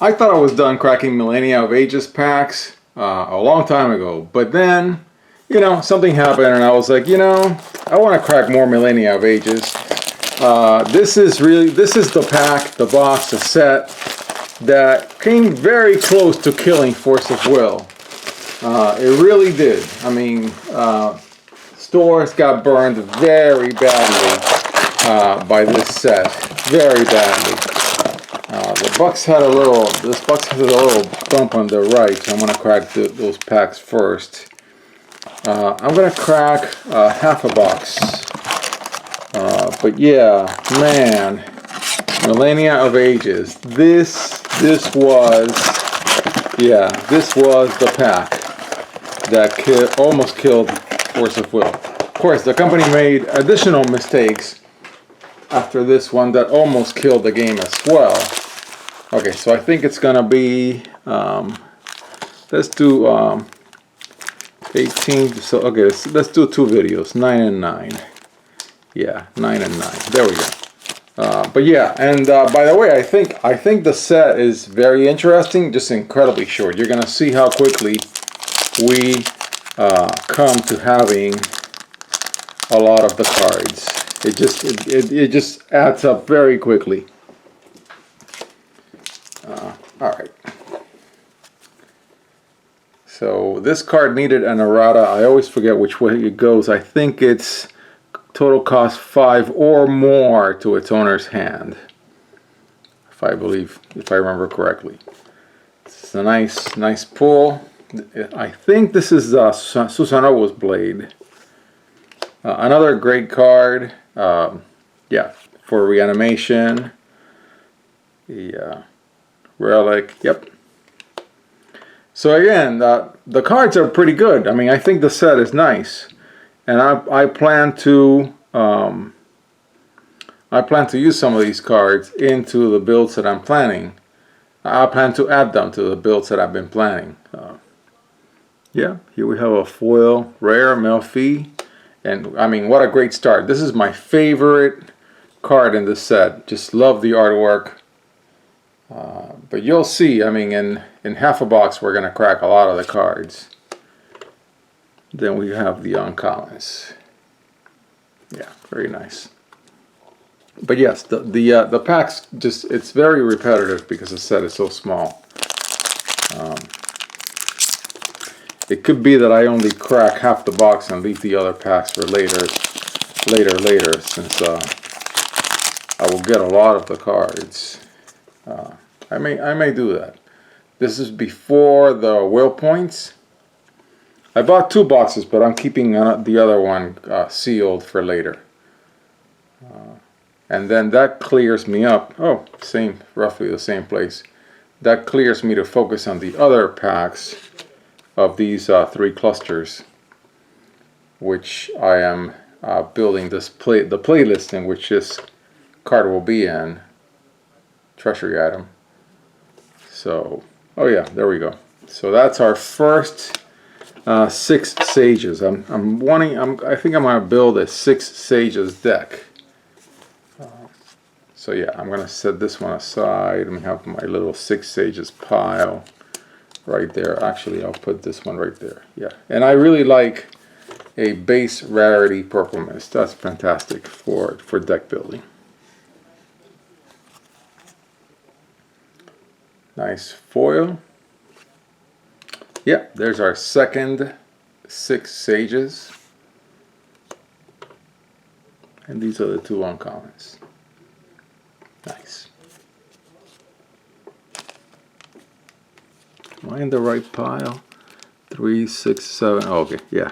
I thought I was done cracking Millennia of Ages packs a long time ago, but then, you know, something happened and I was like, you know, I want to crack more Millennia of Ages. This is the pack, the box, the set that came very close to killing Force of Will. It really did. I mean, stores got burned very badly by this set, very badly. This box has a little bump on the right, so I'm gonna crack those packs first. I'm gonna crack half a box. But yeah, man, Millennia of Ages. This was the pack that almost killed Force of Will. Of course, the company made additional mistakes after this one that almost killed the game as well. Okay, so I think it's gonna be let's do 18. So okay, let's do 2 videos, 9 and 9. Yeah, 9 and 9. There we go. But yeah, and by the way, I think the set is very interesting, just incredibly short. You're gonna see how quickly we come to having a lot of the cards. It just adds up very quickly. All right. So this card needed an errata. I always forget which way it goes. I think it's total cost 5 or more to its owner's hand, if I remember correctly. It's a nice pull. I think this is Susano's Blade. Another great card. Yeah, for reanimation. The relic. Yep. So again, the cards are pretty good. I mean, I think the set is nice, and I plan to use some of these cards into the builds that I'm planning. I plan to add them to the builds that I've been planning. Yeah, here we have a foil rare Melfi, and I mean, what a great start. This is my favorite card in this set. Just love the artwork. But you'll see, I mean, in half a box we're going to crack a lot of the cards. Then we have the uncommons. Yeah, very nice. But yes, the packs, it's very repetitive because the set is so small. It could be that I only crack half the box and leave the other packs for later, since I will get a lot of the cards. I may do that. This is before the will points. I bought 2 boxes, but I'm keeping the other one sealed for later. And then that clears me up. Oh, roughly the same place. That clears me to focus on the other packs of these 3 clusters, which I am building the playlist in which this card will be in. Treasury item. So, oh yeah, there we go. So that's our first 6 sages. I think I'm gonna build a 6 sages deck. So yeah, I'm gonna set this one aside. Let me have my little 6 sages pile right there. Actually, I'll put this one right there. Yeah, and I really like a base rarity purple mist. That's fantastic for deck building. Nice foil. Yeah, there's our second 6 sages. And these are the 2 uncommons. Nice. Am I in the right pile? 3, 6, 7. Oh, okay, yeah.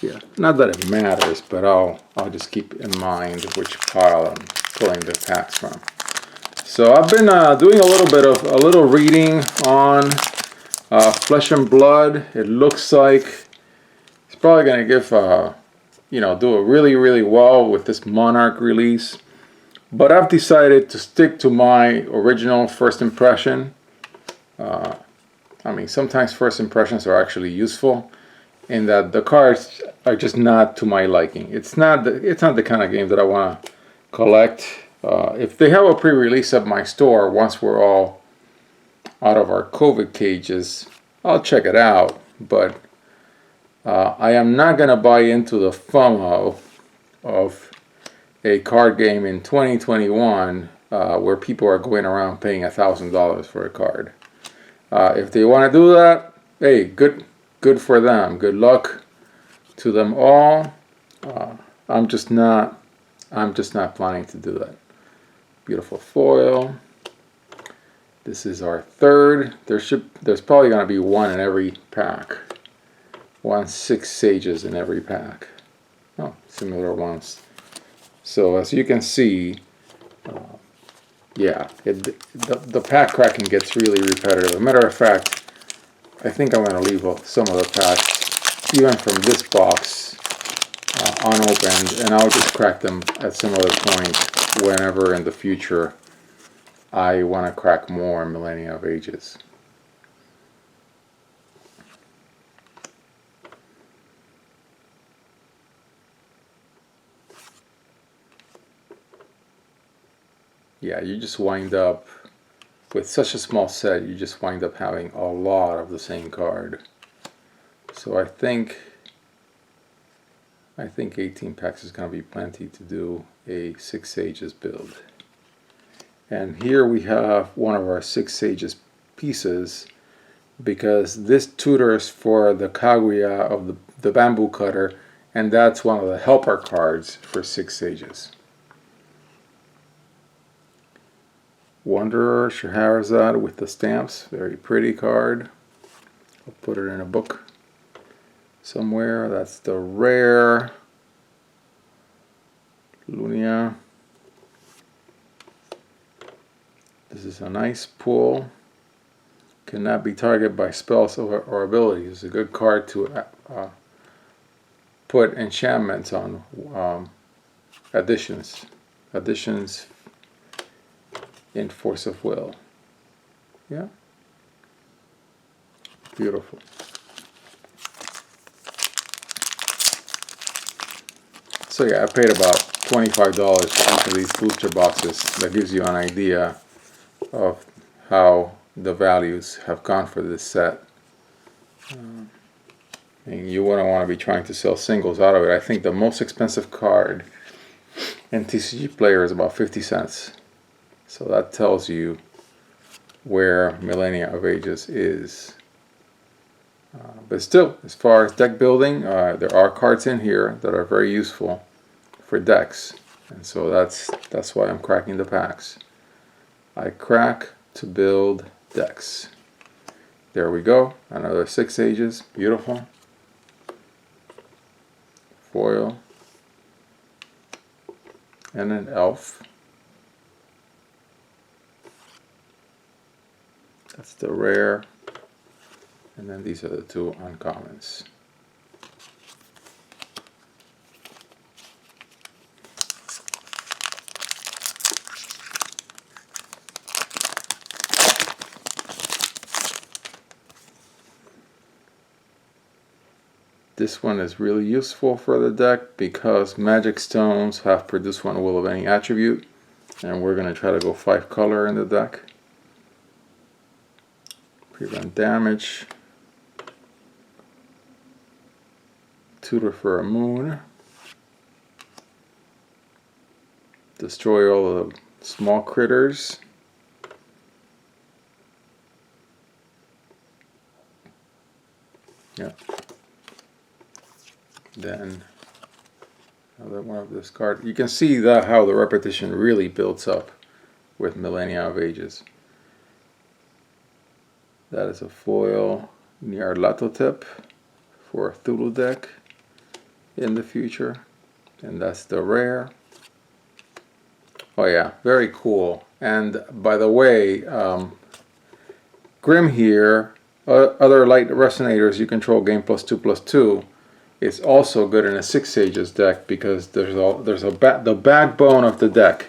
Yeah. Not that it matters, but I'll just keep in mind which pile I'm pulling the packs from. So I've been doing a little reading on Flesh and Blood. It looks like it's probably going to give do it really well with this Monarch release. But I've decided to stick to my original first impression. I mean, sometimes first impressions are actually useful in that the cards are just not to my liking. It's not the kind of game that I want to collect. If they have a pre-release at my store, once we're all out of our COVID cages, I'll check it out, but I am not going to buy into the FOMO of a card game in 2021 where people are going around paying $1,000 for a card. If they want to do that, hey, good for them. Good luck to them all. I'm just not planning to do that. Beautiful foil. This is our third. There's probably going to be one in every pack. 6 sages in every pack. Oh, similar ones. So as you can see, yeah, the pack cracking gets really repetitive. As a matter of fact, I think I'm going to leave some of the packs, even from this box, unopened, and I'll just crack them at some other point whenever in the future I want to crack more Millennia of Ages. Yeah, you just wind up, with such a small set, you just wind up having a lot of the same card. So I think 18 packs is going to be plenty to do a 6 Sages build. And here we have one of our 6 Sages pieces, because this tutors for the Kaguya of the bamboo cutter, and that's one of the helper cards for 6 Sages. Wanderer, Scheherazade with the stamps, very pretty card. I'll put it in a book somewhere. That's the rare Lunia. This is a nice pull. Cannot be targeted by spells or abilities. It's a good card to put enchantments on. Additions in Force of Will. Yeah. Beautiful. So yeah, I paid about $25 for each of these booster boxes. That gives you an idea of how the values have gone for this set. And you wouldn't want to be trying to sell singles out of it. I think the most expensive card in TCG Player is about 50 cents. So that tells you where Millennia of Ages is. But still, as far as deck building, there are cards in here that are very useful for decks. And so that's why I'm cracking the packs. I crack to build decks. There we go. Another 6 Sages. Beautiful. Foil. And an elf. That's the rare, and then these are the 2 uncommons. This one is really useful for the deck because magic stones have produce 1 will of any attribute, and we're going to try to go 5 color in the deck. Prevent damage. Tutor for a moon. Destroy all the small critters. Yeah. Then another one of this card. You can see that how the repetition really builds up with Millennia of Ages. That is a foil Nyarlathotep for a Cthulhu deck in the future. And that's the rare. Oh yeah, very cool. And by the way, Grimm here, other light resonators you control gain +2/+2. It's also good in a 6 Sages deck because the backbone of the deck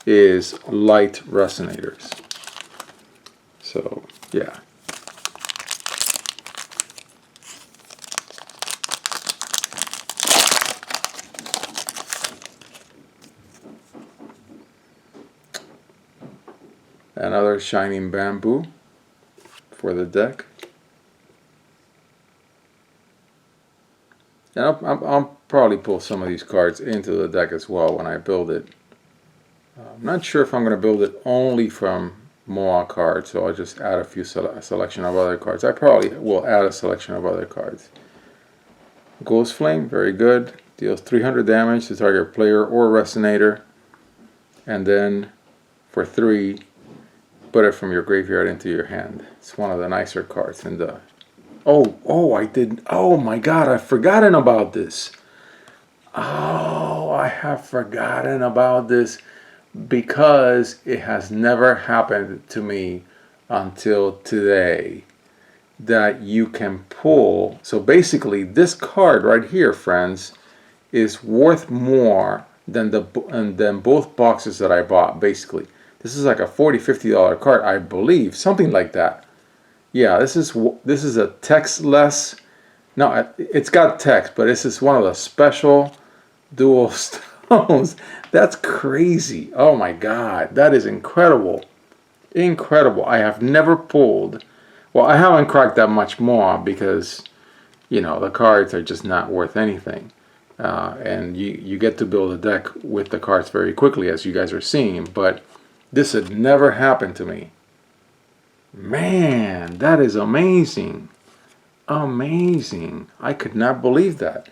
is light resonators. So yeah. Another shining bamboo. for the deck. And I'll probably pull some of these cards into the deck as well when I build it. I'm not sure if I'm going to build it only from Moa cards, so I'll just add a few selection of other cards. I probably will add a selection of other cards. Ghost Flame, very good. Deals 300 damage to target player or resonator. And then for 3, put it from your graveyard into your hand. It's one of the nicer cards in the... Oh my god, I've forgotten about this. Oh, I have forgotten about this because it has never happened to me until today that you can pull. So basically this card right here, friends, is worth more than both boxes that I bought. Basically this is like a $40-50 card, I believe, something like that. Yeah, this is a textless. No, it's got text, but this is one of the special dual stones. That's crazy. Oh my god, that is incredible. Incredible. I have never pulled. Well, I haven't cracked that much more because, you know, the cards are just not worth anything. And you get to build a deck with the cards very quickly, as you guys are seeing. But this had never happened to me. Man, that is amazing. Amazing. I could not believe that.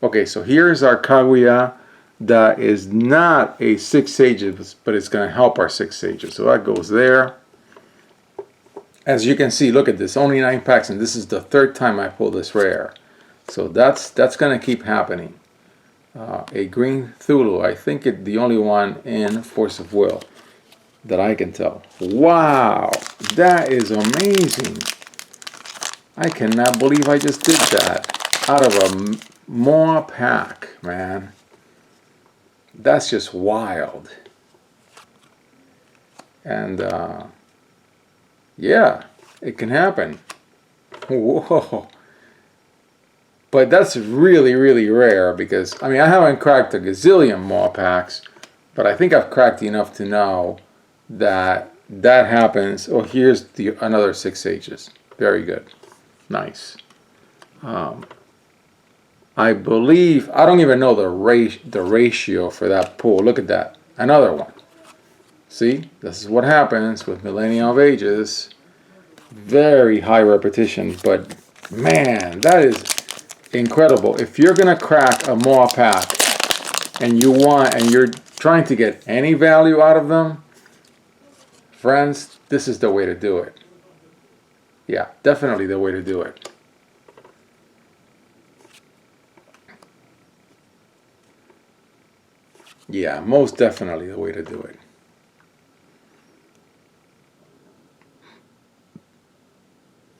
Okay, so here's our Kaguya that is not a 6 Sages, but it's going to help our 6 Sages. So that goes there. As you can see, look at this, only 9 packs, and this is the 3rd time I pull this rare. So that's going to keep happening. A green Thulu, I think the only one in Force of Will that I can tell. Wow, that is amazing. I cannot believe I just did that out of a Moa pack, man. That's just wild. And yeah, it can happen. Whoa. But that's really, really rare because, I mean, I haven't cracked a gazillion Moa packs, but I think I've cracked enough to know that happens. Oh, here's another 6 Sages. Very good. Nice. I believe, I don't even know the ratio for that pull. Look at that. Another one. See, this is what happens with Millennia of Ages. Very high repetition, but man, that is incredible. If you're gonna crack a Moa pack and you're trying to get any value out of them, friends, this is the way to do it. Yeah, definitely the way to do it. Yeah, most definitely the way to do it.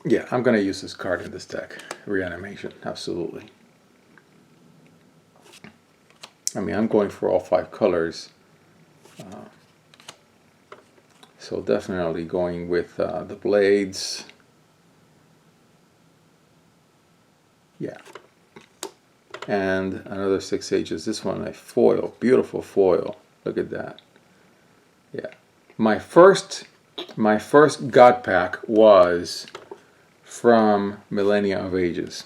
Yeah, I'm going to use this card in this deck. Reanimation, absolutely. I mean, I'm going for all 5 colors. So definitely going with the blades. Yeah. And another 6 Sages. This one a foil, beautiful foil. Look at that. Yeah. My first God pack was from Millennia of Ages.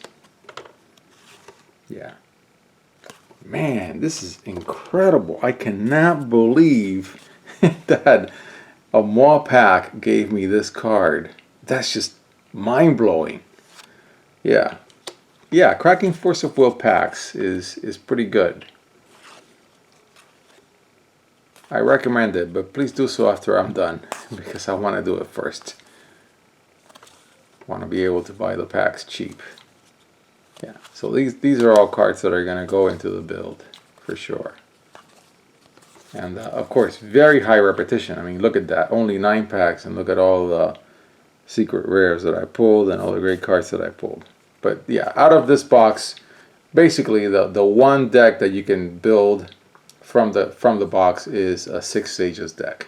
Yeah. Man, this is incredible. I cannot believe that a Moa pack gave me this card. That's just mind-blowing. Yeah. Yeah, cracking Force of Will packs is pretty good. I recommend it, but please do so after I'm done because I want to do it first. I want to be able to buy the packs cheap. Yeah, so these are all cards that are going to go into the build for sure. And of course, very high repetition. I mean, look at that. Only 9 packs, and look at all the secret rares that I pulled and all the great cards that I pulled. But yeah, out of this box, basically the one deck that you can build from the box is a 6 Sages deck.